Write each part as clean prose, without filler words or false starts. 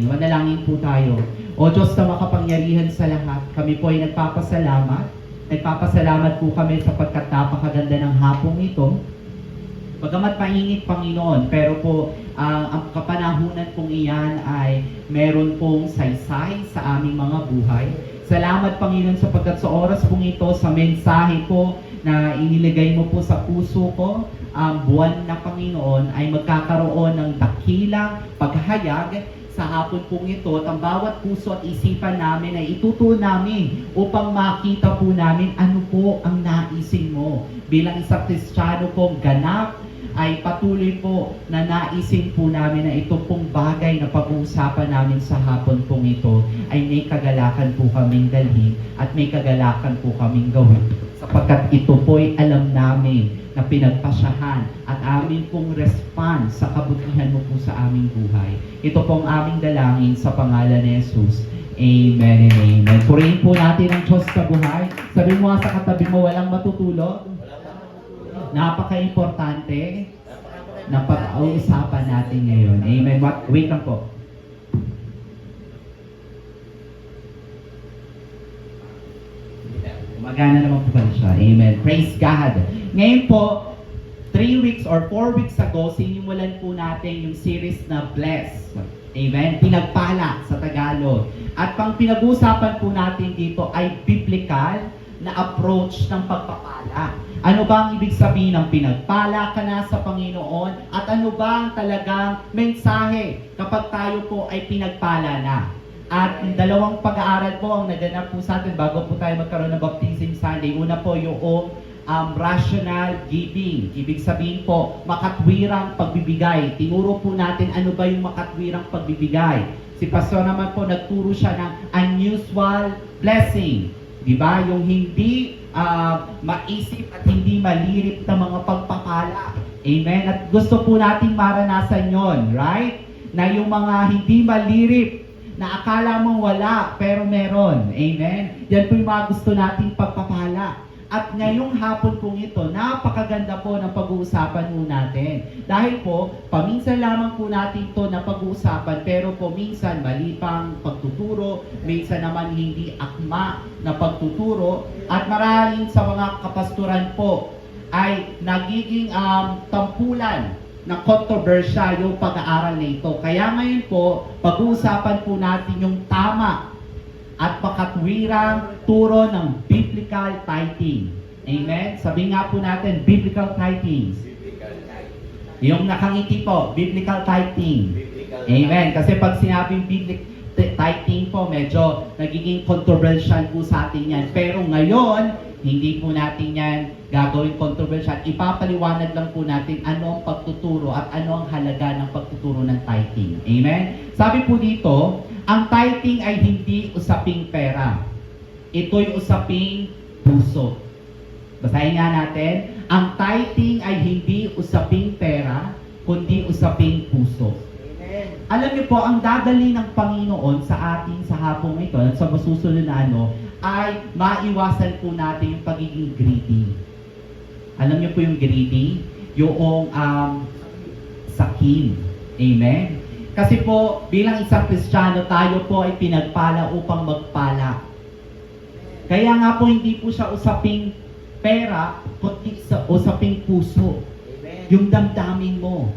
manalangin. Manalangin po tayo. O Diyos na makapangyarihan sa lahat, kami po ay nagpapasalamat. Nagpapasalamat po kami sapagkat napakaganda ng hapong ito. Bagamat mainit, Panginoon, pero po ang kapanahunan pong iyan ay meron pong saysay sa aming mga buhay. Salamat, Panginoon, sapagkat sa oras pong ito, sa mensahe po na inilagay mo po sa puso ko, ang buwan na Panginoon ay magkakaroon ng dakilang paghayag sa hapon pong ito at ang bawat puso at isipan namin ay itutuon namin upang makita po namin ano po ang naisin mo. Bilang isang Kristiyano pong ganap, ay patuloy po na naisin po namin na ito pong bagay na pag-uusapan namin sa hapon pong ito ay may kagalakan po kaming dalhin at may kagalakan po kaming gawin. Sapagkat ito po ay alam namin na pinagpasyahan at amin pong response sa kabutihan mo po sa aming buhay. Ito pong aming dalangin sa pangalan ni Jesus. Amen and amen. Purihin po natin ang Diyos sa buhay. Sabi mo sa katabi mo, walang matutulog. Napaka-importante na pag-uusapan natin ngayon. Amen. Wait lang po. Magana naman po pala siya. Amen. Praise God. Ngayon po, 3 weeks or 4 weeks ago, sinimulan po natin yung series na Bless. Amen. Pinagpala sa Tagalog. At pang pinag-uusapan po natin dito ay biblical na approach ng pagpapala. Ano ba ang ibig sabihin ng pinagpala ka na sa Panginoon? At ano ba ang talagang mensahe kapag tayo po ay pinagpala na? At dalawang pag-aaral po ang naganap po sa atin bago po tayo magkaroon ng Baptism Sunday. Una po yung rational giving. Ibig sabihin po, makatwirang pagbibigay. Tinuro po natin ano ba yung makatwirang pagbibigay. Si Pastor naman po nagturo siya ng unusual blessing. Diba? Yung hindi maisip at hindi malirip na mga pagpapala. Amen? At gusto po nating maranasan yon, right? Na yung mga hindi malirip na akala mong wala pero meron. Amen? Yan po yung mga gusto nating pagpapala. At ngayong hapon pong ito, napakaganda po ng pag-uusapan po natin. Dahil po, paminsan lamang po natin ito na pag-uusapan, pero po minsan mali pang pagtuturo, minsan naman hindi akma na pagtuturo, at maraming sa mga kapasturan po ay nagiging tampulan ng kontrobersya yung pag-aaral na ito. Kaya ngayon po, pag-uusapan po natin yung tama at makatwirang turo ng biblical tithing. Amen? Sabi nga po natin, biblical tithing. Yung nakangiti po, biblical tithing. Amen? Kasi pag sinabing biblical tithing po, medyo nagiging controversial po sa atin yan. Pero ngayon, hindi po natin yan gagawin controversial. Ipapaliwanag lang po natin ano ang pagtuturo at ano ang halaga ng pagtuturo ng tithing. Amen? Sabi po dito, ang tithing ay hindi usaping pera. Ito'y usaping puso. Basahin nga natin. Ang tithing ay hindi usaping pera, kundi usaping puso. Amen. Alam niyo po, ang dadali ng Panginoon sa atin sa hapong ito, at sa masusunod na ay maiwasan po natin yung pagiging greedy. Alam niyo po yung greedy? Yung sakim. Amen? Kasi po, bilang isang Kristiyano, tayo po ay pinagpala upang magpala. Kaya nga po, hindi po siya usaping pera, kundi usaping puso. Amen. Yung damdamin mo.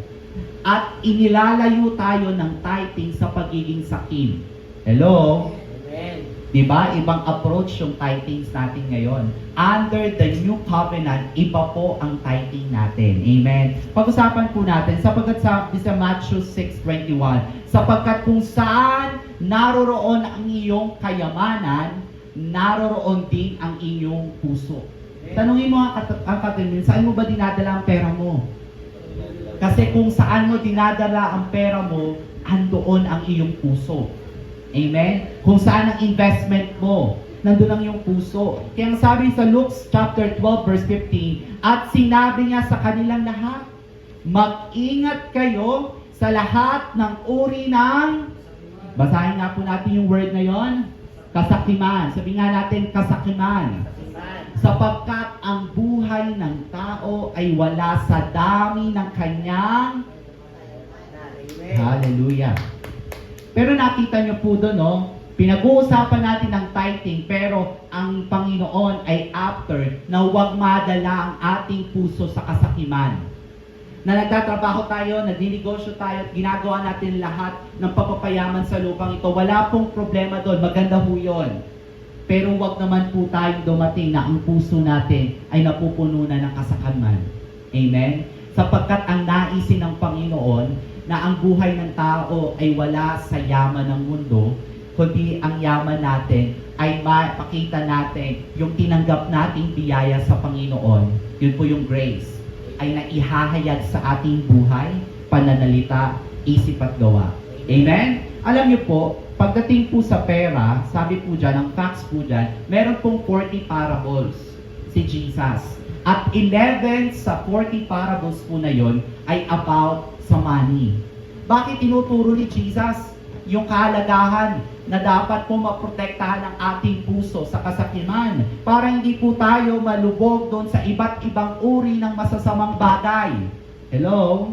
At inilalayo tayo ng tithing sa pagiging sakim. Hello? Amen. Diba? Ibang approach yung tithings natin ngayon. Under the new covenant, iba po ang tithing natin. Amen. Pag-usapan po natin, sapagkat sa Matthew 6:21, sapagkat kung saan naroroon ang iyong kayamanan, naroroon din ang iyong puso. Tanungin mo ang katimin, saan mo ba dinadala ang pera mo? Kasi kung saan mo dinadala ang pera mo, andoon ang iyong puso. Amen? Kung saan ang investment mo, nandun ang iyong puso. Kaya ang sabi sa Luke chapter 12 verse 15, at sinabi niya sa kanilang lahat, mag-ingat kayo sa lahat ng uri ng, basahin nga po natin yung word na yon, kasakiman. Sabi nga natin, kasakiman. Sapagkat ang buhay ng tao ay wala sa dami ng kanyang, hallelujah. Pero nakita nyo po doon, no? Pinag-uusapan natin ang tithing, pero ang Panginoon ay after na huwag madala ang ating puso sa kasakiman. Na nagtatrabaho tayo, nagninegosyo tayo, at ginagawa natin lahat ng pagpapayaman sa lupang ito. Wala pong problema doon, maganda ho yun. Pero huwag naman po tayong dumating na ang puso natin ay napupuno na ng kasakaman. Amen? Sapagkat ang naisin ng Panginoon na ang buhay ng tao ay wala sa yaman ng mundo, kundi ang yaman natin ay mapakita natin yung tinanggap nating biyaya sa Panginoon. Yun po yung grace, ay naihahayag sa ating buhay, pananalita, isip at gawa. Amen? Alam niyo po, pagdating po sa pera, sabi po dyan, ang facts po dyan, meron pong 40 parables si Jesus. At 11 sa 40 parables po na yon ay about sa money. Bakit tinuturo ni Jesus yung kahalagahan na dapat po maprotektahan ang ating puso sa kasakiman para hindi po tayo malubog doon sa iba't ibang uri ng masasamang bagay? Hello?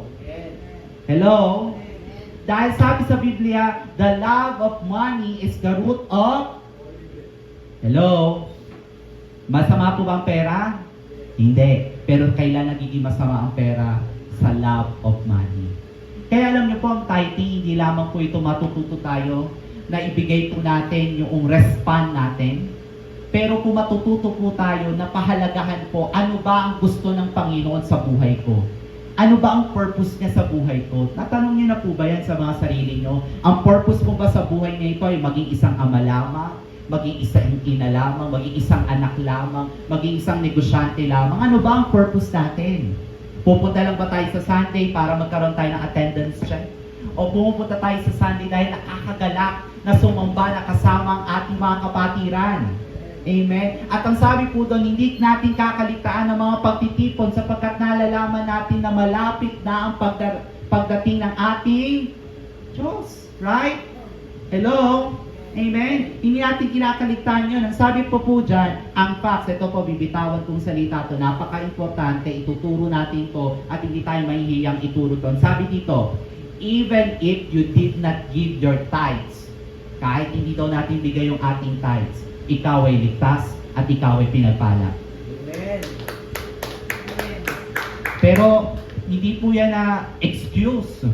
Hello? Dahil sabi sa Biblia, the love of money is the root of... Hello? Masama po ba ang pera? Hindi. Pero kailan nagiging masama ang pera? Sa love of money. Kaya alam niyo po, ang tithing, hindi lamang po ito matututo tayo na ibigay po natin yung respond natin. Pero kung matututo po tayo na pahalagahan po, ano ba ang gusto ng Panginoon sa buhay ko? Ano ba ang purpose niya sa buhay ko? Natanong niyo na po ba yan sa mga sarili niyo? Ang purpose mo ba sa buhay niya ito ay maging isang ama lamang, maging isang ina lamang, maging isang anak lamang, maging isang negosyante lamang? Ano ba ang purpose natin? Pupunta lang ba tayo sa Sunday para magkaroon tayo ng attendance check? O pumupunta tayo sa Sunday dahil nakakagalak na sumamba na kasama ang ating mga kapatiran? Amen? At ang sabi po doon, hindi natin kakaligtaan ng mga pagtitipon sapagkat nalalaman natin na malapit na ang pagdating ng ating Diyos. Right? Hello? Amen? Hindi natin kinakaligtaan yun. Ang sabi po dyan, ang facts, ito po, bibitawan kong salita to, napaka-importante, ituturo natin to, at hindi tayo mahihiyang ituro to. Sabi dito, even if you did not give your tithes, kahit hindi daw natin bigay yung ating tithes, ikaw ay ligtas at ikaw ay pinagpala. Amen. Amen. Pero, hindi po yan na excuse.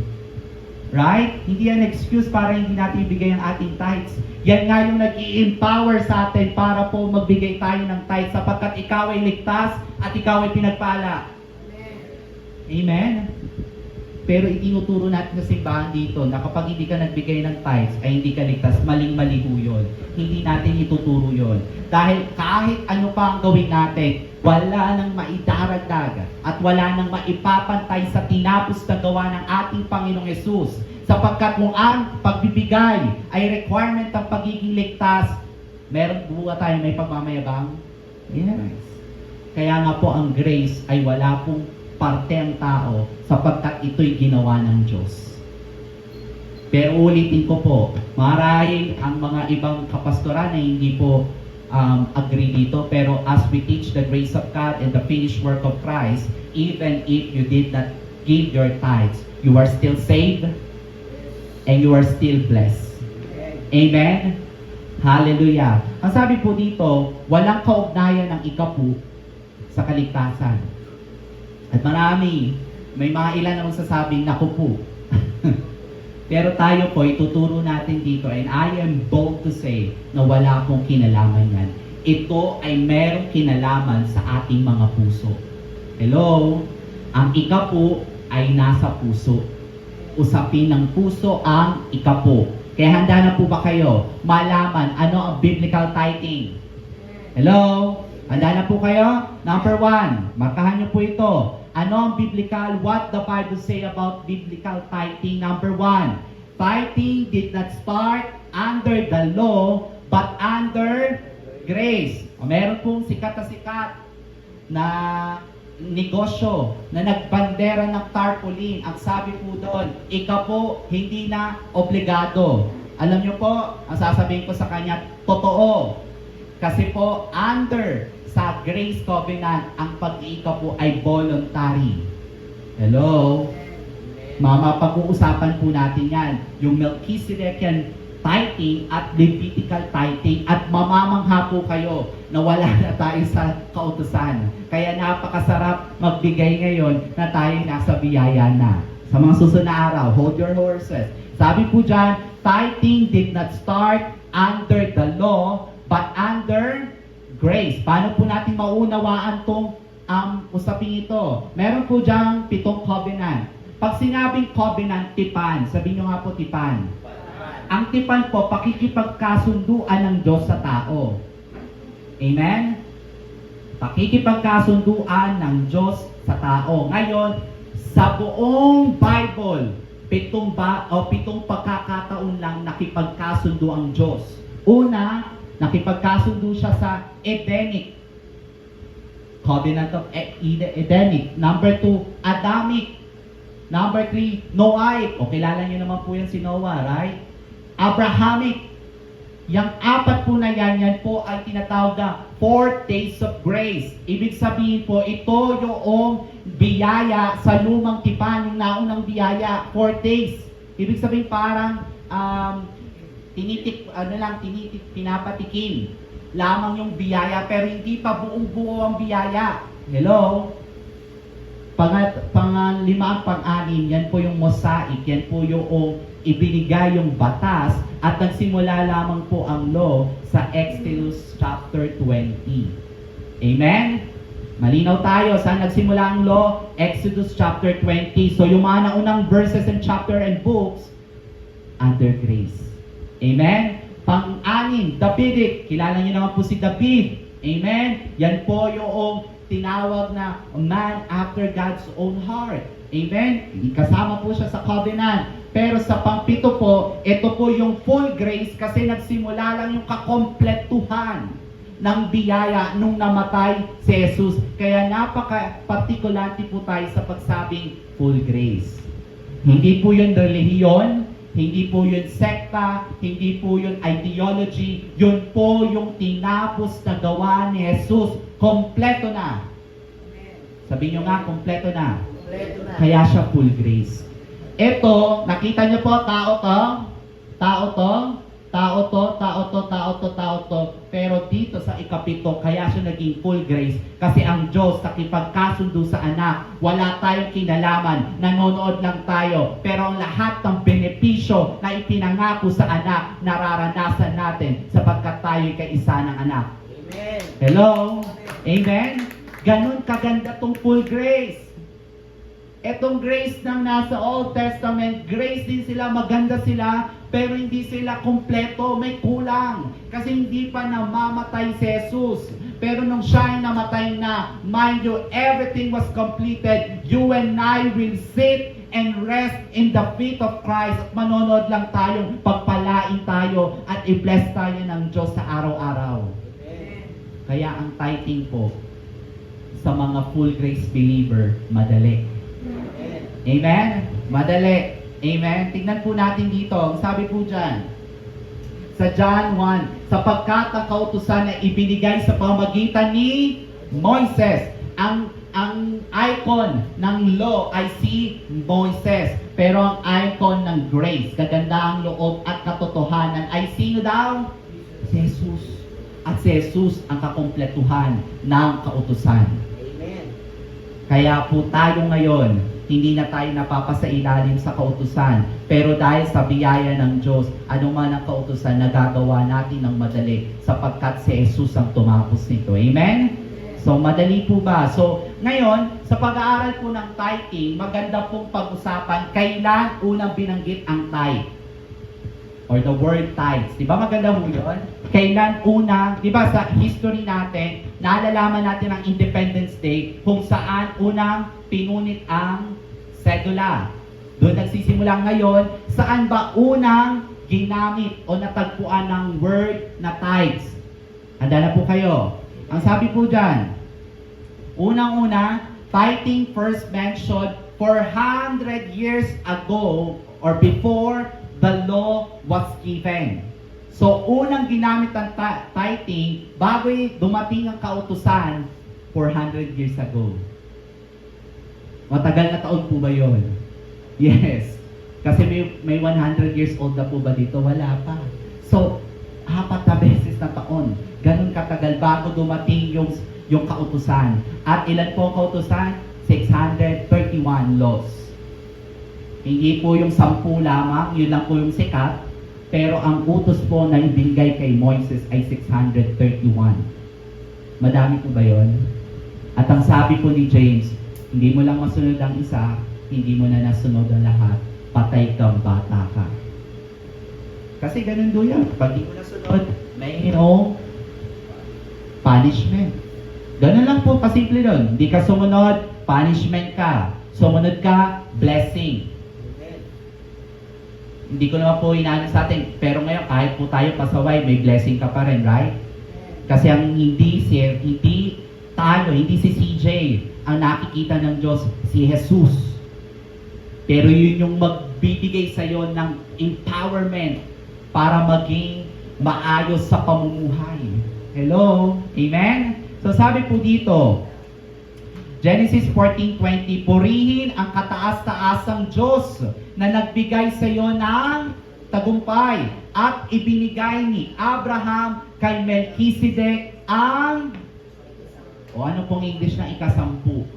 Right? Hindi yan excuse para hindi natin ibigay ang ating tithes. Yan nga yung nag-i-empower sa atin para po magbigay tayo ng tithes sapagkat ikaw ay ligtas at ikaw ay pinagpala. Amen. Amen? Pero itinuturo natin sa simbahan dito na kapag hindi ka nagbigay ng tithes ay hindi ka ligtas, maling-mali ho yun. Hindi natin ituturo yun. Dahil kahit ano pa ang gawin natin, wala nang maidaragdag at wala nang maipapantay sa tinapos na gawa ng ating Panginoong Yesus. Sapagkat kung ang pagbibigay ay requirement ng pagiging ligtas, meron buwa tayo may pagmamayabang? Yes. Kaya nga po ang grace ay wala pong parte ang tao sapagkat ito'y ginawa ng Diyos. Pero ulitin ko po, marahil ang mga ibang kapastoran ay hindi po agree dito, pero as we teach the grace of God and the finished work of Christ, even if you did not give your tithes, you are still saved and you are still blessed. Amen? Hallelujah. Ang sabi po dito, walang kaugnayan ng ikapu sa kaligtasan. At marami, may mga ilan na magsasabing, naku po. Pero tayo po, ituturo natin dito, and I am bold to say na wala pong kinalaman yan. Ito ay merong kinalaman sa ating mga puso. Hello? Ang ikapu ay nasa puso. Usapin ng puso ang ikapu. Kaya handa na po ba kayo malaman ano ang biblical tithing? Hello? Handa na po kayo? Number 1, markahan niyo po ito. Ano ang biblical? What the Bible say about biblical tithing? Number 1, tithing did not start under the law, but under grace. Meron pong sikat na negosyo na nagbandera ng tarpaulin. Ang sabi po doon, ikaw po hindi na obligado. Alam niyo po, ang sasabihin ko sa kanya, totoo. Kasi po, under sa Grace Covenant, ang pag-iika po ay voluntary. Hello? Pag-uusapan po natin yan. Yung Melchizedekian tithing at Levitical tithing, at mamamangha po kayo na wala na tayo sa kautusan. Kaya napakasarap magbigay ngayon na tayo nasa biyaya na. Sa mga susunod na araw, hold your horses. Sabi po dyan, tithing did not start under the law, but under grace. Paano po natin maunawaan tong usaping ito? Meron po dyan 7 covenant. Pag sinabing covenant, tipan. Sabihin nyo nga po tipan. Ang tipan po, pakikipagkasunduan ng Diyos sa tao. Amen? Pakikipagkasunduan ng Diyos sa tao. Ngayon, sa buong Bible, 7 pagkakataon lang nakipagkasundo ang Diyos. Una, nakipagkasundo siya sa Edenic. Covenant of Edenic. Number 2, Adamic. Number 3, Noahic. O, kilala niyo naman po yan si Noah, right? Abrahamic. Yang 4 po na yan po ay tinatawag na 4 days of grace. Ibig sabihin po, ito yung biyaya sa lumang tipan, yung naunang biyaya, 4 days. Ibig sabihin parang pinapatikim lamang yung biyaya, pero hindi pa buong-buo ang biyaya. Hello? Panglima, pang-anim, yan po yung mosaic, yan po yung ibinigay yung batas, at nagsimula lamang po ang law sa Exodus chapter 20. Amen? Malinaw tayo, saan nagsimula ang law? Exodus chapter 20. So yung mga naunang verses and chapter and books, under grace. Amen? Pang-anim, Davidic. Kilala niyo naman po si David. Amen? Yan po yung tinawag na man after God's own heart. Amen? Kasama po siya sa covenant. Pero sa pang-7 po, ito po yung full grace kasi nagsimula lang yung kakompletuhan ng biyaya nung namatay si Jesus. Kaya napaka-particulante po tayo sa pagsabing full grace. Hindi po yun relihiyon, hindi po yun sekta, hindi po yun ideology, yun po yung tinapos na gawa ni Jesus. Kompleto na. Sabihin nyo nga, kompleto na. Kaya siya full grace. Ito, nakita nyo po, tao to. Pero dito sa ikapito, kaya siya naging full grace. Kasi ang Diyos, nakipagkasundo sa anak, wala tayong kinalaman, nanonood lang tayo. Pero ang lahat ng benepisyo na ipinangako sa anak, nararanasan natin sapagkat tayo'y kaisa ng anak. Amen. Hello? Amen? Ganon kaganda tong full grace. Etong grace ng nasa Old Testament, grace din sila, maganda sila, pero hindi sila kompleto, may kulang. Kasi hindi pa namamatay si Jesus. Pero nung siya ay namatay na, mind you, everything was completed. You and I will sit and rest in the feet of Christ. Manonood lang tayong pagpalain tayo at i-bless tayo ng Diyos sa araw-araw. Kaya ang tithing po, sa mga full grace believer, madali. Amen? Madali. Amen? Tingnan po natin dito. Ang sabi po dyan, sa John 1, sapagkat ang kautusan na ibinigay sa pamamagitan ni Moises. Ang icon ng law ay si Moises. Pero ang icon ng grace, kagandahang loob at katotohanan ay sino daw? Si Jesus. At si Jesus ang kakompletuhan ng kautusan. Amen. Kaya po tayo ngayon, hindi na tayo napapasailalim sa kautusan. Pero dahil sa biyaya ng Diyos, anuman ang kautusan, nagagawa natin ng madali sapagkat si Jesus ang tumapos nito. Amen? So, madali po ba? So, ngayon, sa pag-aaral po ng tithing, maganda pong pag-usapan kailan unang binanggit ang tithe. Or the word tithes. Di ba maganda po yun? Kailan unang, di ba sa history natin, naalalaman natin ang Independence Day kung saan unang pinunit ang sedula. Doon nagsisimula ngayon, saan ba unang ginamit o natagpuan ng word na tithes? Handa na po kayo. Ang sabi po dyan, unang-una, tithing first mentioned 400 years ago or before the law was given. So, unang ginamit ang tithing bago dumating ang kautusan 400 years ago. Matagal na taon po ba yun? Yes. Kasi may 100 years old na po ba dito? Wala pa. So, 4 na beses na taon. Ganun katagal bago dumating yung kautusan. At ilan po ang kautusan? 631 laws. Hindi po yung 10 lamang, yun lang po yung sikat. Pero ang utos po na ibigay kay Moises ay 631. Madami po ba yun? At ang sabi po ni James, hindi mo lang masunod ang isa, hindi mo na nasunod ang lahat, patay kang bata ka. Kasi ganun do yan. Pag di mo nasunod, may punishment. Ganun lang po, kasimple doon. Hindi ka sumunod, punishment ka. Sumunod ka, blessing. Hindi ko naman po inaano sa atin, pero ngayon kahit po tayo pasaway, may blessing ka pa rin, right? Kasi ang hindi si CJ, ang nakikita ng Diyos, si Jesus. Pero yun yung magbibigay sa iyo ng empowerment para maging maayos sa pamumuhay. Hello? Amen? So sabi po dito, Genesis 14:20, purihin ang kataas-taasang Diyos na nagbigay sa iyo ng tagumpay at ibinigay ni Abraham kay Melchizedek ang ano pong English na ika-10?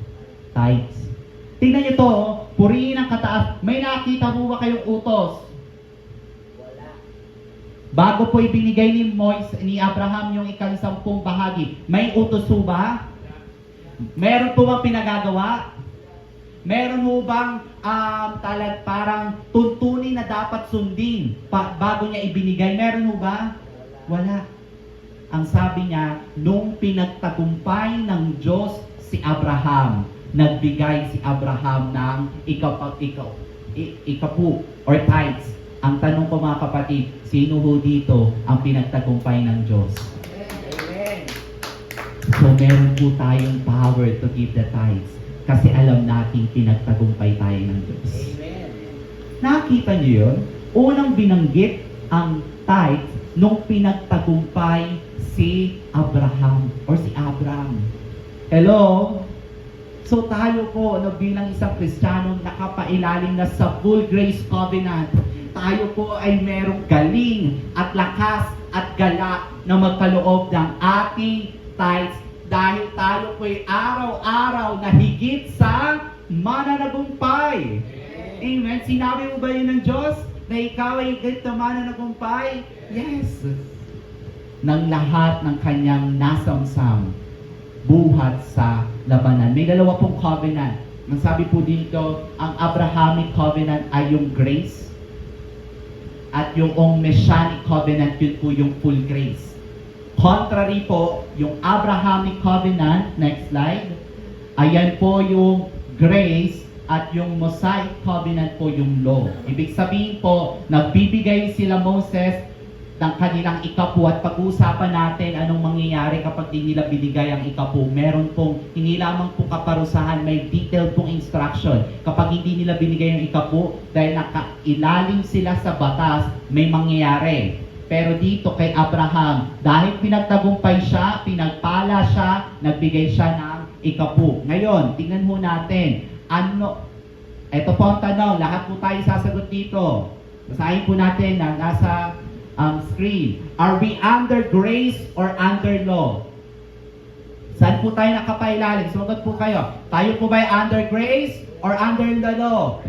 Tithes. Tingnan niyo to, purihin ang kataas. May nakita mo ba kayong utos? Wala. Bago po ibinigay ni Abraham yung ika-10 bahagi, may utos po ba? Meron po bang pinagagawa? Meron mo bang parang tuntunin na dapat sundin bago niya ibinigay? Meron mo ba? Wala. Ang sabi niya, nung pinagtagumpay ng Diyos si Abraham, nagbigay si Abraham ng ikapu or tithes. Ang tanong ko mga kapatid, sino ho dito ang pinagtagumpay ng Diyos? So meron po tayong power to give the tithes kasi alam nating pinagtagumpay tayo ng Diyos. Amen. Nakita niyo yun? Unang binanggit ang tithes nung pinagtagumpay si Abraham or si Abram. Hello? So tayo po bilang isang Kristiyano nakapailalim na sa full grace covenant. Tayo po ay merong galing at lakas at galak na magkaloob ng ating tithes dahil tayo po'y araw-araw na higit sa mananagumpay. Amen. Sinabi mo ba yun ng Diyos na ikaw ay higit sa mananagumpay? Yes. Ng lahat ng kanyang nasamsam buhat sa labanan. May dalawa pong covenant. Ang sabi po dito, ang Abrahamic covenant ay yung grace at yung Messianic covenant, yun po yung full grace. Contrary po, yung Abrahamic covenant, next slide, ayan po yung grace at yung Mosaic covenant po yung law. Ibig sabihin po, nagbibigay sila Moses ng kanilang ikapu at pag-uusapan natin anong mangyayari kapag di nila binigay ang ikapu. Meron pong, hindi lamang po kaparusahan, may detailed pong instruction. Kapag hindi nila binigay ang ikapu, dahil nakailalim sila sa batas, may mangyayari. Pero dito kay Abraham, dahil pinagtagumpay siya, pinagpala siya, nagbigay siya ng ikapu. Ngayon, tingnan mo natin, ito po ang tanong, lahat po tayo sasagot dito. Basahin po natin na nasa screen. Are we under grace or under law? Saan po tayo nakapailalim? Sumagot po kayo. Tayo po ba ay under grace or under the law?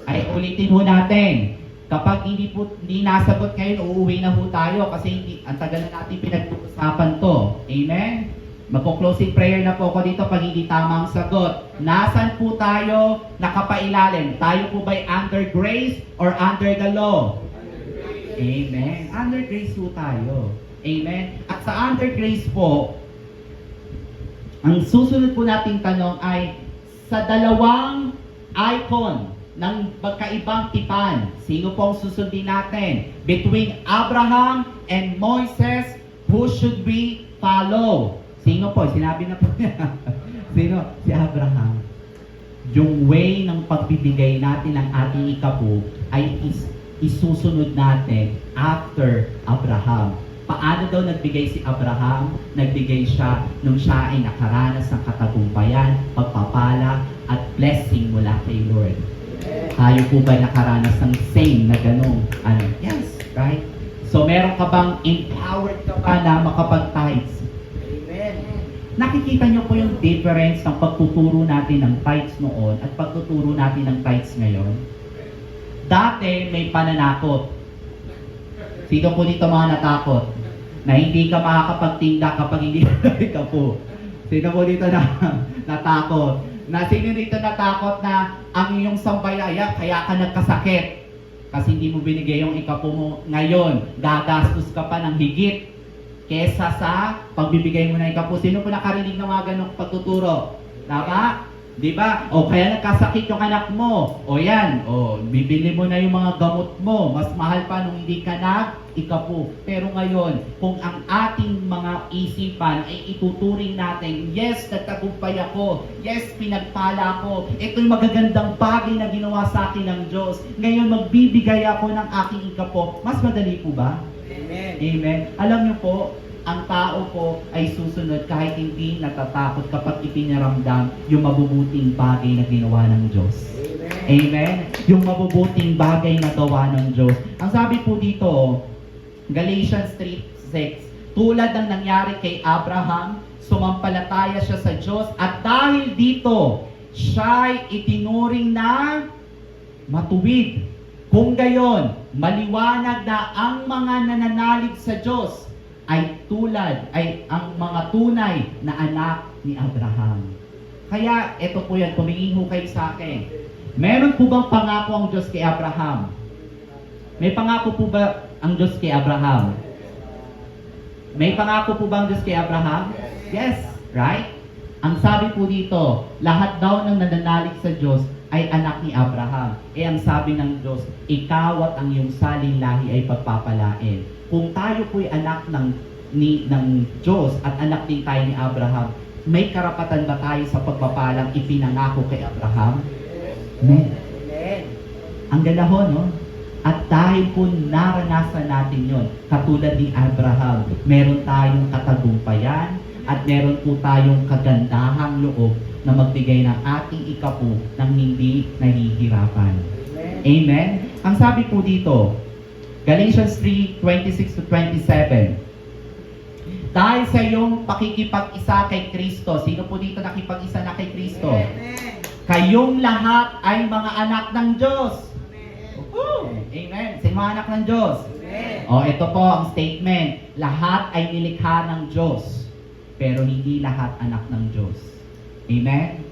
Ay, ulitin po natin. Kapag hindi nasagot kayo, uuwi na po tayo kasi ang tagal na natin pinag-uusapan to. Amen? Magpo-closing prayer na po ako dito pag hindi tama ang sagot. Nasaan po tayo nakapailalim? Tayo po ba'y under grace or under the law? Amen. Under grace po tayo. Amen. At sa under grace po, ang susunod po nating tanong ay sa dalawang icon ng magkaibang tipan. Sino pong susundin natin? Between Abraham and Moises, who should we follow? Sino po? Sinabi na po niya. Sino? Si Abraham. Yung way ng pagbibigay natin ng ating ikapu ay isusunod natin after Abraham. Paano daw nagbigay si Abraham? Nagbigay siya nung siya ay nakaranas ng katagumpayan, pagpapala, at blessing mula kay Lord. Tayo po ba nakaranas ng same na ganong, yes, right? So meron ka bang empowered ka ba na makapag-tithes? Amen. Nakikita niyo po yung difference ng pagtuturo natin ng tithes noon at pagtuturo natin ng tithes ngayon? Dati may pananakot. Sino po dito mga natakot? Na hindi ka makakapagtinda kapag hindi ka po. Sino po dito na natakot? Na sino dito natakot na ang iyong sambayaya kaya ka nagkasakit? Kasi hindi mo binigay yung ikapo mo ngayon. Gagastos ka pa ng higit kesa sa pagbibigay mo ng ikapo. Sino po nakarinig ng mga ganong pagtuturo? Tama? Di ba? O kaya nagkasakit yung anak mo. O yan. O bibili mo na yung mga gamot mo. Mas mahal pa nung hindi ka ikapo. Pero ngayon, kung ang ating mga isipan ay ituturing natin, yes, nagtagumpay ako. Yes, pinagpala ako. Ito yung magagandang bagay na ginawa sa akin ng Diyos. Ngayon, magbibigay ako ng aking ikapo. Mas madali po ba? Amen. Amen. Alam niyo po, ang tao po ay susunod kahit hindi natatakot kapag ipinaramdam yung mabubuting bagay na ginawa ng Diyos. Amen. Amen? Yung mabubuting bagay na gawa ng Diyos. Ang sabi po dito, Galatians 3:6, tulad ng nangyari kay Abraham, sumampalataya siya sa Diyos at dahil dito, siya'y itinuring na matuwid. Kung gayon, maliwanag na ang mga nananalig sa Diyos ay ang mga tunay na anak ni Abraham. Kaya, ito po yan, tumingin ho kayo sa akin. Meron po bang pangako ang Diyos kay Abraham? May pangako po ba ang Diyos kay Abraham? May pangako po ba ang Diyos kay Abraham? Yes, right? Ang sabi po dito, lahat daw ng nananalig sa Diyos ay anak ni Abraham. Ang sabi ng Diyos, ikaw at ang iyong saling lahi ay pagpapalain. Kung tayo po'y anak ng Diyos at anak din tayo ni Abraham, may karapatan ba tayo sa pagpapalang ipinangako kay Abraham? Amen. Amen. Ang galaho, no? At dahil po naranasan natin yon, katulad ni Abraham, meron tayong katagumpayan at meron po tayong kagandahang loob na magbigay ng ating ikapo ng hindi nahihirapan. Amen. Amen? Ang sabi po dito, Galatians 3:26-27, dahil sa iyong pakikipag-isa kay Kristo, sino po dito nakipag-isa na kay Kristo? Amen. Kayong lahat ay mga anak ng Diyos. Amen. Amen. Sino mga anak ng Diyos? Amen. O, ito po ang statement. Lahat ay nilikha ng Diyos, pero hindi lahat anak ng Diyos. Amen?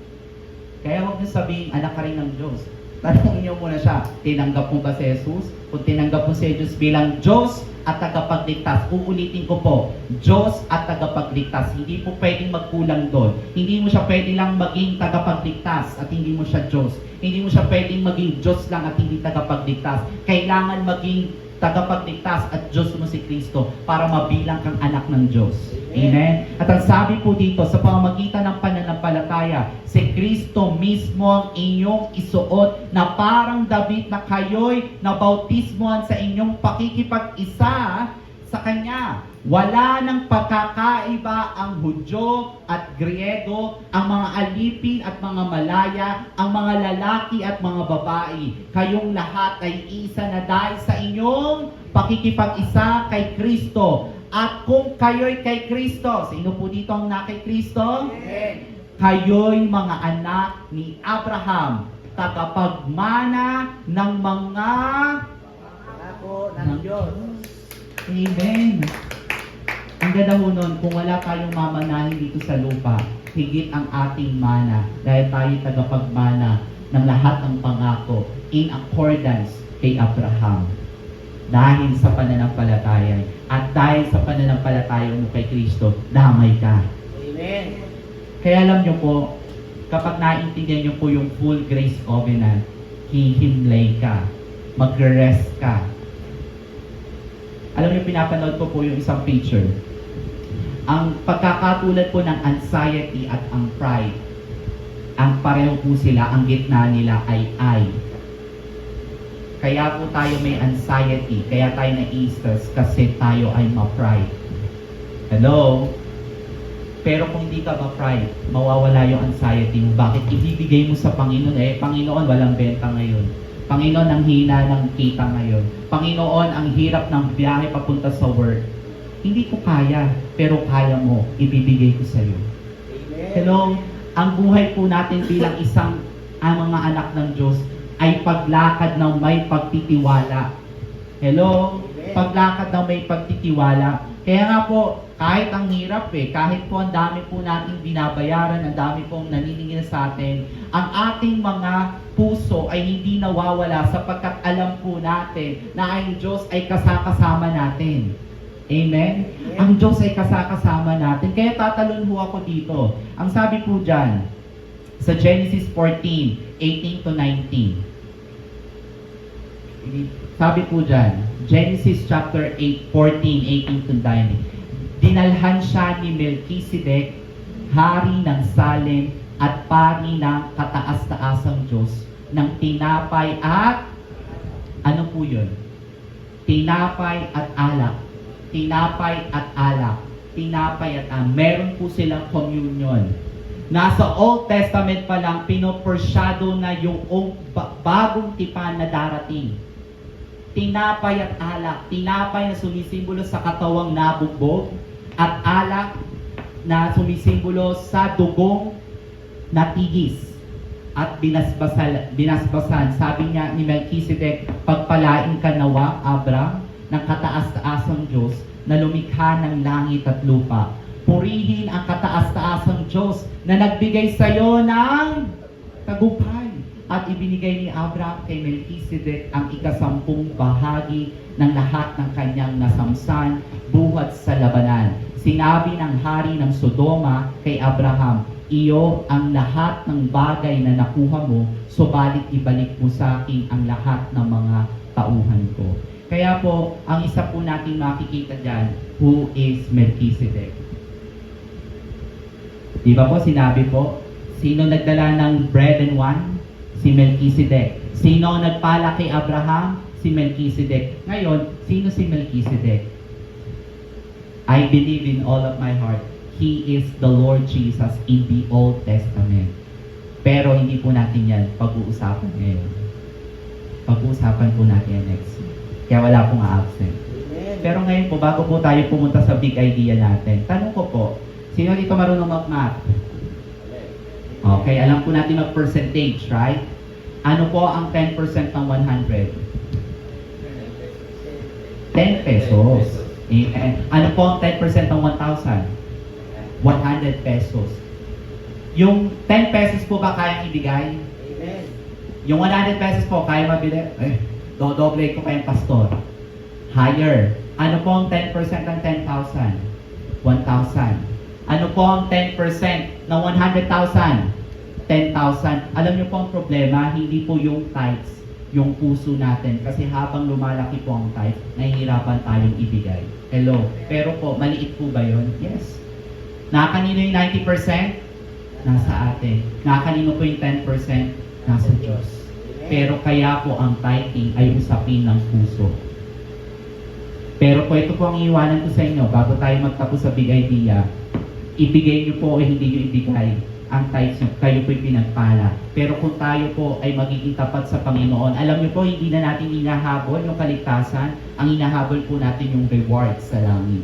Kaya huwag niyo sabihin, anak ka rin ng Diyos. Tanungin niyo muna siya, tinanggap mo ba si Jesus? Kung tinanggap mo si Jesus bilang Diyos at tagapagligtas, uulitin ko po, Diyos at tagapagligtas. Hindi po pwedeng magkulang doon. Hindi mo siya pwedeng lang maging tagapagligtas at hindi mo siya Diyos. Hindi mo siya pwedeng maging Diyos lang at hindi tagapagligtas. Kailangan maging tagapagligtas at Diyos mo si Kristo para mabilang kang anak ng Diyos. Amen? At ang sabi po dito, sa pamamagitan ng pananampalataya, si Kristo mismo ang inyong isuot na parang David na kayo'y nabautismohan sa inyong pakikipag-isa sa Kanya. Wala ng pagkakaiba ang Hudyo at Griego, ang mga alipin at mga malaya, ang mga lalaki at mga babae. Kayong lahat ay isa na dahil sa inyong pakikipag-isa kay Kristo. At kung kayo'y kay Kristo, sino po dito ang na kay Kristo? Amen. Kayo'y mga anak ni Abraham, tagapagmana ng mga Ako ng Diyos. Amen. Ang ganda ho nun, kung wala tayong mamanahin dito sa lupa, higit ang ating mana dahil tayo tagapagmana ng lahat ng pangako in accordance kay Abraham. Dahil sa pananampalataya at dahil sa pananampalataya mo kay Kristo, damay ka. Amen. Kaya alam nyo po, kapag naintindihan nyo po yung full grace covenant, hihimlay ka, magre-rest ka. Alam niyo, pinapanood ko po yung isang picture. Ang pagkakatulad po ng anxiety at ang pride, ang pareho po sila, ang gitna nila ay I. Kaya po tayo may anxiety, kaya tayo na-stress kasi tayo ay ma-pride. Hello? Pero kung hindi ka ma-pride, mawawala yung anxiety mo. Bakit? Ibibigay mo sa Panginoon. Panginoon, walang benta ngayon. Panginoon, ang hina ng kita ngayon. Panginoon, ang hirap ng biyahe papunta sa work. Hindi ko kaya, pero kaya mo, ibibigay ko sa iyo. Amen. Hello, ang buhay po natin bilang isang mga anak ng Diyos ay paglakad ng may pagtitiwala. Hello, paglakad ng may pagtitiwala. Kaya nga po, kahit ang hirap kahit po ang dami po nating binabayaran, ang dami pong naniningil sa atin, ang ating mga puso ay hindi nawawala sapagkat alam po natin na ang Diyos ay kasakasama natin. Amen? Ang Diyos ay kasakasama natin. Kaya tatalon ho ako dito. Ang sabi po dyan, sa Genesis 14:18 to 19. Sabi po dyan, Genesis chapter 14:18 to 19. Dinalhan siya ni Melchizedek, hari ng Salem at pari ng kataas-taasang Diyos, ng tinapay at, ano po yun? Tinapay at alak. Tinapay at alak. Tinapay at alak. Meron po silang communion. Nasa Old Testament pa lang, pinoforeshadow na yung bagong tipan na darating. Tinapay at alak. Tinapay na sumisimbolo sa katawang nabugbog at alak na sumisimbolo sa dugong natigis at binasbasan. Sabi niya ni Melchizedek, pagpalain ka nawa, Abram, ng kataas-taasang Diyos na lumikha ng langit at lupa. Purihin ang kataas-taasang Diyos na nagbigay sa iyo ng tagumpay. At ibinigay ni Abraham kay Melchizedek ang ikasampung bahagi ng lahat ng kanyang nasamsan buhat sa labanan. Sinabi ng hari ng Sodoma kay Abraham, iyo ang lahat ng bagay na nakuha mo, subalit ibalik mo sa akin ang lahat ng mga tauhan ko. Kaya po, ang isa po natin makikita dyan, who is Melchizedek? Di ba po, sinabi po, sino nagdala ng bread and wine? Si Melchizedek. Sino ang nagpala kay Abraham? Si Melchizedek. Ngayon, sino si Melchizedek? I believe in all of my heart, He is the Lord Jesus in the Old Testament. Pero hindi po natin yan pag-uusapan ngayon. Pag-uusapan po natin yan next week. Kaya wala pong absent. Pero ngayon po, bago po tayo pumunta sa big idea natin, tanong ko po, sino dito marunong mag-math? Okay, alam po natin mag-percentage, right? Ano po ang 10% ng 100? 10 pesos. Amen. Ano po ang 10% ng 1,000? 100 pesos. Yung 10 pesos po ba kayang ibigay? Amen. Yung 100 pesos po, kaya mabili? Dodoble ko kayong pastor. Higher. Ano po ang 10% ng 10,000? 1,000. Ano po ang 10% ng 100,000? 10,000. Alam niyo po ang problema, hindi po yung tithes, yung puso natin. Kasi habang lumalaki po ang tithes, nahihirapan tayong ibigay. Hello. Pero po, maliit po ba yun? Yes. Nakakanino yung 90%? Nasa atin. Nakakanino po yung 10%? Nasa Diyos. Pero kaya po ang tithing ay usapin ng puso. Pero po ito po ang iiwanan ko sa inyo bago tayo magtapos sa big idea. Ibigay niyo po o hindi niyo ibigay ang tithes niyo. Kayo po'y pinagpala. Pero kung tayo po ay magiging tapat sa Panginoon, alam niyo po, hindi na natin hinahabol yung kaligtasan. Ang hinahabol po natin yung reward sa langit.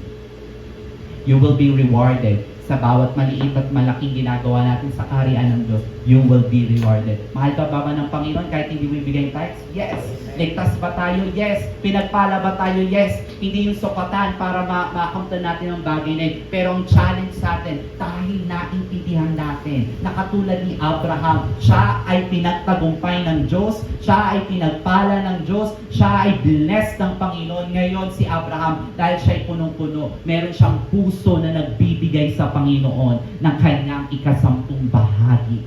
You will be rewarded sa bawat maliit at malaking ginagawa natin sa kaharian ng Diyos. You will be rewarded. Mahal ka ba ng Panginoon kahit hindi mo ibigay tithes? Yes. Ligtas ba tayo? Yes. Pinagpala ba tayo? Yes. Hindi yung sukatan para makamtan natin ang bagay na yun. Pero ang challenge sa atin, dahil naintindihan natin na katulad ni Abraham, siya ay pinagtagumpay ng Diyos, siya ay pinagpala ng Diyos, siya ay blessed ng Panginoon. Ngayon si Abraham, dahil siya ay punong-puno, meron siyang puso na nagbibigay sa Panginoon ng kanyang ikasampung bahagi.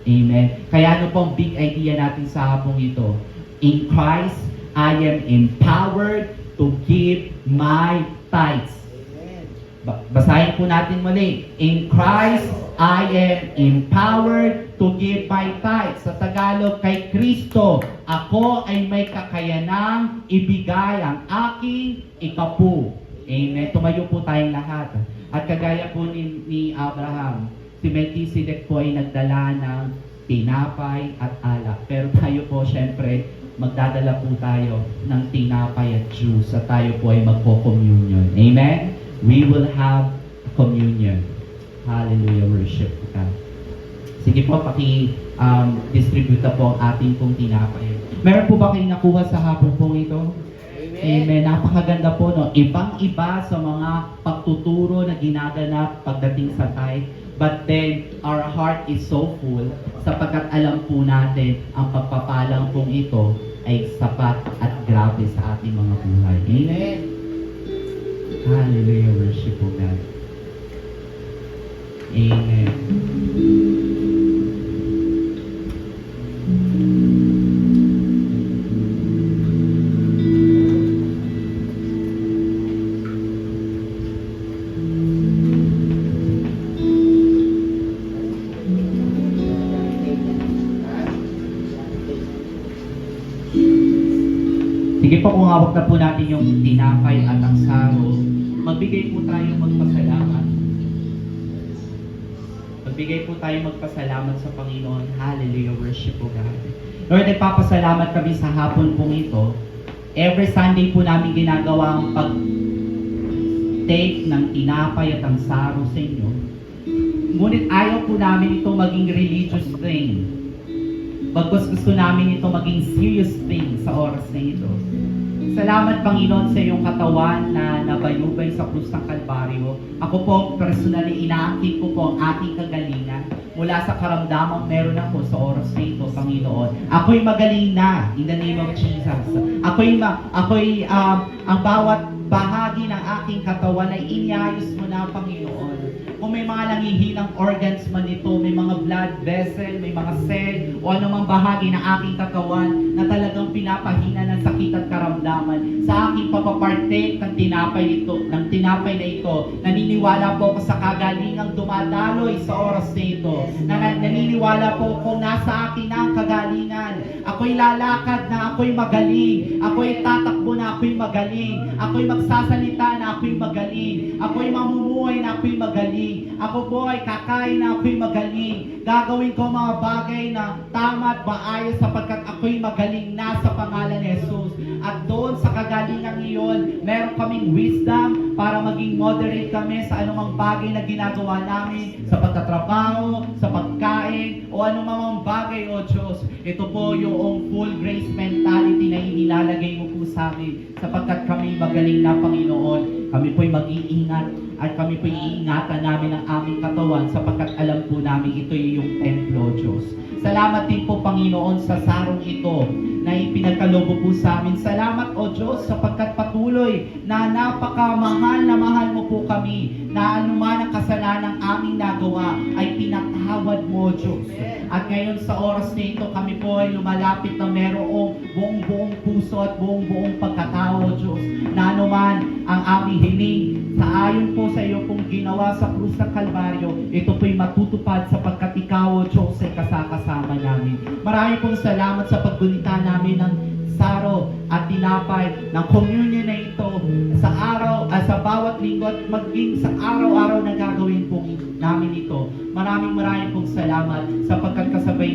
Amen. Kaya ano pong big idea natin sa hapong ito? In Christ, I am empowered to give my tithes. Amen. Basahin po natin muli. In Christ, I am empowered to give my tithes. Sa Tagalog, kay Kristo, ako ay may kakayanang ibigay ang aking ikapu. Amen. Tumayo po tayong lahat. At kagaya po ni Abraham, si Melchizedek po ay nagdala ng tinapay at alak. Pero tayo po, syempre, magdadala po tayo ng tinapay at juice at tayo po ay magko-communion. Amen? We will have communion. Hallelujah, worship God. Sige po, distribute na po ang ating pong tinapay. Meron po ba kayong nakuha sa hapon pong ito? Amen. Napakaganda po, no? Ibang-iba sa mga pagtuturo na ginaganap pagdating sa tithe. But then, our heart is so full sapagkat alam po natin ang pagpapalang pong ito ay sapat at grabe sa ating mga buhay. Amen. Hallelujah, worship po God. Amen. Sige po, kung hawak na po natin yung tinapay at ang saro, magbigay po tayo magpasalamat. Magbigay po tayo magpasalamat sa Panginoon. Hallelujah, worship po God. Lord, nagpapasalamat kami sa hapon pong ito. Every Sunday po namin ginagawa ang pag-take ng tinapay at ang saro sa inyo. Ngunit ayaw po namin ito maging religious thing. Bagkus gusto namin ito maging serious thing sa oras na ito. Salamat, Panginoon, sa iyong katawan na nabayubay sa krus ng Kalbaryo. Ako po, personally, inaakit ko po ang aking kagalingan mula sa karamdamang meron ako sa oras na ito, Panginoon. Ako'y magaling na, in the name of Jesus. Ang bawat bahagi ng aking katawan ay iniayos mo na, Panginoon. Kung may mga nangihinang organs man ito, may mga blood vessel, may mga cell, o anumang bahagi ng aking katawan na talagang pinapahina ng sakit at karamdaman, sa aking papapartake ng tinapay na ito, naniniwala po ako sa kagalingang dumadaloy sa oras na ito. Naniniwala po kung nasa akin na ang kagalingan. Ako'y lalakad na ako'y magaling. Ako'y tatakbo na ako'y magaling. Ako'y magsasalita na ako'y magaling. Ako'y mamumuhay na ako'y magaling. Ako po ay kakain na ako'y magaling. Gagawin ko mga bagay na tama at maayos sapagkat ako'y magaling na sa pangalan ni Jesus. At doon sa kagalingan iyon, meron kaming wisdom para maging moderate kami sa anumang bagay na ginagawa namin, sa pagtatrabaho, sa pagkain, o anumang bagay, O Diyos. Ito po yung full grace mentality na inilalagay mo po sa amin sapagkat kami magaling na, Panginoon. Kami po'y mag-iingat at kami po'y iingatan namin ang aming katawan sapagkat alam po namin ito yung templo, Diyos. Salamat din po, Panginoon, sa sarong ito na ipinagkalobo po sa amin. Salamat, O Diyos, sapagkat patuloy na napakamahal na mahal mo po kami, na anuman ang kasalanang aming nagawa ay pinatawad mo, Diyos. At ngayon sa oras na ito, kami po ay lumalapit na merong buong puso at buong pagkatao, Diyos, na anuman ang aming hiling sa ayon po sa iyo pong ginawa sa krus ng Kalbaryo, ito po'y matutupad sapagkat ikaw, O Diyos, ay kasakasama namin. Marami pong salamat sa paggunita namin ng saro at tinapay ng communion na ito sa bawat linggo at maging sa araw-araw na gagawin po namin ito. Maraming pong salamat sapagkat kasabay